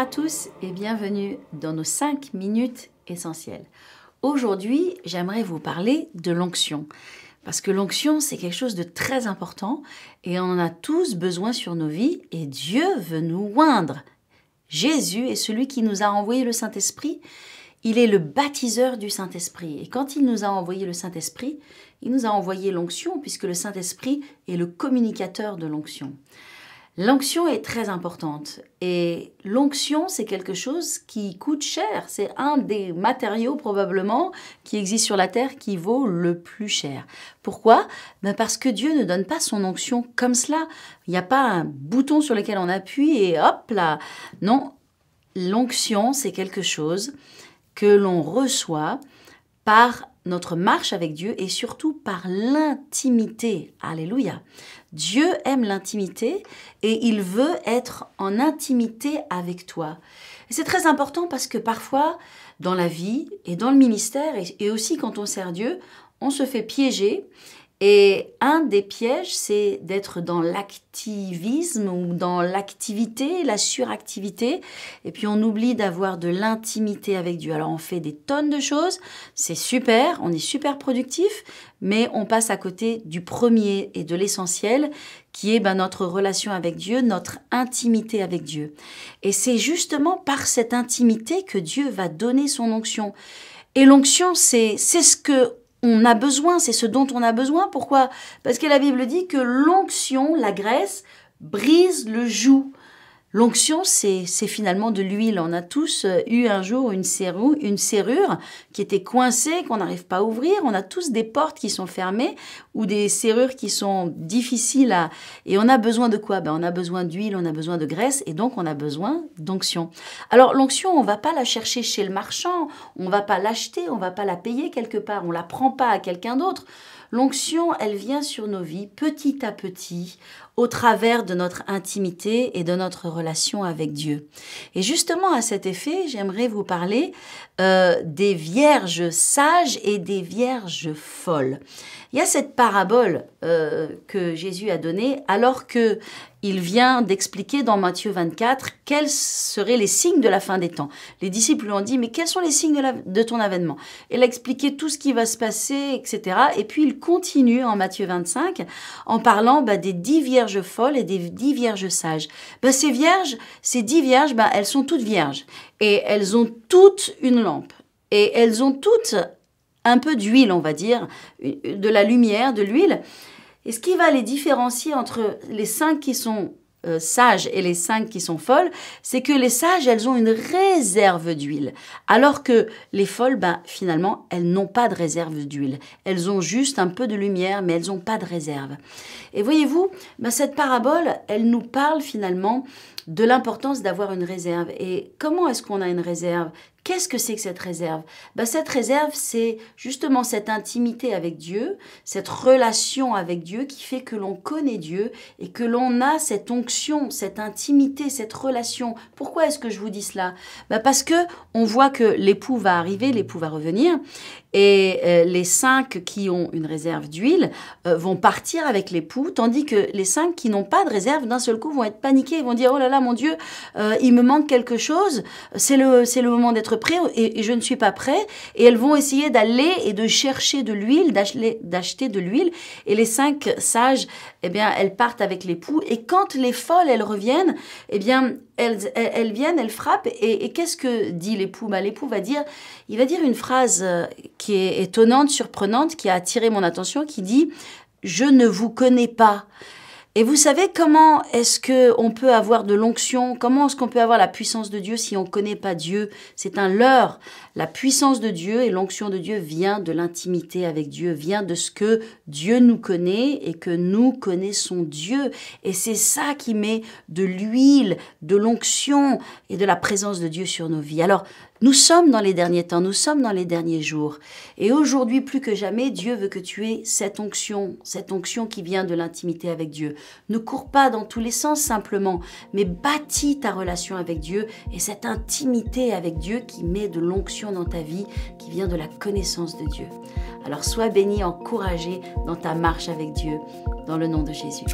tous et bienvenue dans nos 5 minutes essentielles. Aujourd'hui, j'aimerais vous parler de l'onction. Parce que l'onction, c'est quelque chose de très important et on en a tous besoin sur nos vies et Dieu veut nous oindre. Jésus est celui qui nous a envoyé le Saint-Esprit. Il est le baptiseur du Saint-Esprit. Et quand il nous a envoyé le Saint-Esprit, il nous a envoyé l'onction puisque le Saint-Esprit est le communicateur de l'onction. L'onction est très importante et l'onction, c'est quelque chose qui coûte cher. C'est un des matériaux probablement qui existe sur la terre qui vaut le plus cher. Pourquoi? Parce que Dieu ne donne pas son onction comme cela. Il n'y a pas un bouton sur lequel on appuie et hop là. Non, l'onction, c'est quelque chose que l'on reçoit par notre marche avec Dieu et surtout par l'intimité. Alléluia. Dieu aime l'intimité et il veut être en intimité avec toi. Et c'est très important parce que parfois, dans la vie et dans le ministère et aussi quand on sert Dieu, on se fait piéger. Et un des pièges, c'est d'être dans l'activisme ou dans l'activité, la suractivité. Et puis on oublie d'avoir de l'intimité avec Dieu. Alors on fait des tonnes de choses, c'est super, on est super productif, mais on passe à côté du premier et de l'essentiel qui est notre relation avec Dieu, notre intimité avec Dieu. Et c'est justement par cette intimité que Dieu va donner son onction. Et l'onction, c'est ce que on a besoin, c'est ce dont on a besoin. Pourquoi? Parce que la Bible dit que l'onction, la graisse, brise le joug. L'onction, c'est finalement de l'huile. On a tous eu un jour une serrure qui était coincée, qu'on n'arrive pas à ouvrir. On a tous des portes qui sont fermées ou des serrures qui sont difficiles à... Et on a besoin de quoi? On a besoin d'huile, on a besoin de graisse et donc on a besoin d'onction. Alors l'onction, on ne va pas la chercher chez le marchand, on ne va pas l'acheter, on ne va pas la payer quelque part, on ne la prend pas à quelqu'un d'autre. L'onction, elle vient sur nos vies petit à petit, au travers de notre intimité et de notre relation avec Dieu. Et justement, à cet effet, j'aimerais vous parler des vierges sages et des vierges folles. Il y a cette parabole que Jésus a donnée alors qu'il vient d'expliquer dans Matthieu 24 quels seraient les signes de la fin des temps. Les disciples lui ont dit, mais quels sont les signes de ton avènement? Il a expliqué tout ce qui va se passer, etc. Et puis il continue en Matthieu 25 en parlant des 10 vierges folles et des 10 vierges sages. Ces vierges, ces 10 vierges, elles sont toutes vierges et elles ont toutes une lampe et elles ont toutes un peu d'huile, on va dire, de la lumière, de l'huile. Et ce qui va les différencier entre les 5 qui sont sages et les 5 qui sont folles, c'est que les sages, elles ont une réserve d'huile, alors que les folles, finalement, elles n'ont pas de réserve d'huile. Elles ont juste un peu de lumière, mais elles n'ont pas de réserve. Et voyez-vous, cette parabole, elle nous parle finalement de l'importance d'avoir une réserve. Et comment est-ce qu'on a une réserve? Qu'est-ce que c'est que cette réserve? Cette réserve, c'est justement cette intimité avec Dieu, cette relation avec Dieu qui fait que l'on connaît Dieu et que l'on a cette onction, cette intimité, cette relation. Pourquoi est-ce que je vous dis cela? Parce que on voit que l'époux va arriver, l'époux va revenir et les 5 qui ont une réserve d'huile vont partir avec l'époux, tandis que les 5 qui n'ont pas de réserve, d'un seul coup, vont être paniqués, ils vont dire « Oh là là, mon Dieu, il me manque quelque chose, c'est le moment d'être prêt et je ne suis pas prêt. » Et elles vont essayer d'aller et de chercher de l'huile, d'acheter de l'huile. Et les 5 sages, elles partent avec l'époux. Et quand les folles, elles reviennent, elles viennent, elles frappent. Et qu'est-ce que dit l'époux? L'époux va dire une phrase qui est étonnante, surprenante, qui a attiré mon attention, qui dit « Je ne vous connais pas ». Et vous savez comment est-ce qu'on peut avoir de l'onction? Comment est-ce qu'on peut avoir la puissance de Dieu si on ne connaît pas Dieu? C'est un leurre. La puissance de Dieu et l'onction de Dieu vient de l'intimité avec Dieu, vient de ce que Dieu nous connaît et que nous connaissons Dieu. Et c'est ça qui met de l'huile, de l'onction et de la présence de Dieu sur nos vies. Alors, nous sommes dans les derniers temps, nous sommes dans les derniers jours. Et aujourd'hui, plus que jamais, Dieu veut que tu aies cette onction qui vient de l'intimité avec Dieu. Ne cours pas dans tous les sens simplement, mais bâtis ta relation avec Dieu et cette intimité avec Dieu qui met de l'onction dans ta vie, qui vient de la connaissance de Dieu. Alors sois béni, encouragé dans ta marche avec Dieu, dans le nom de Jésus.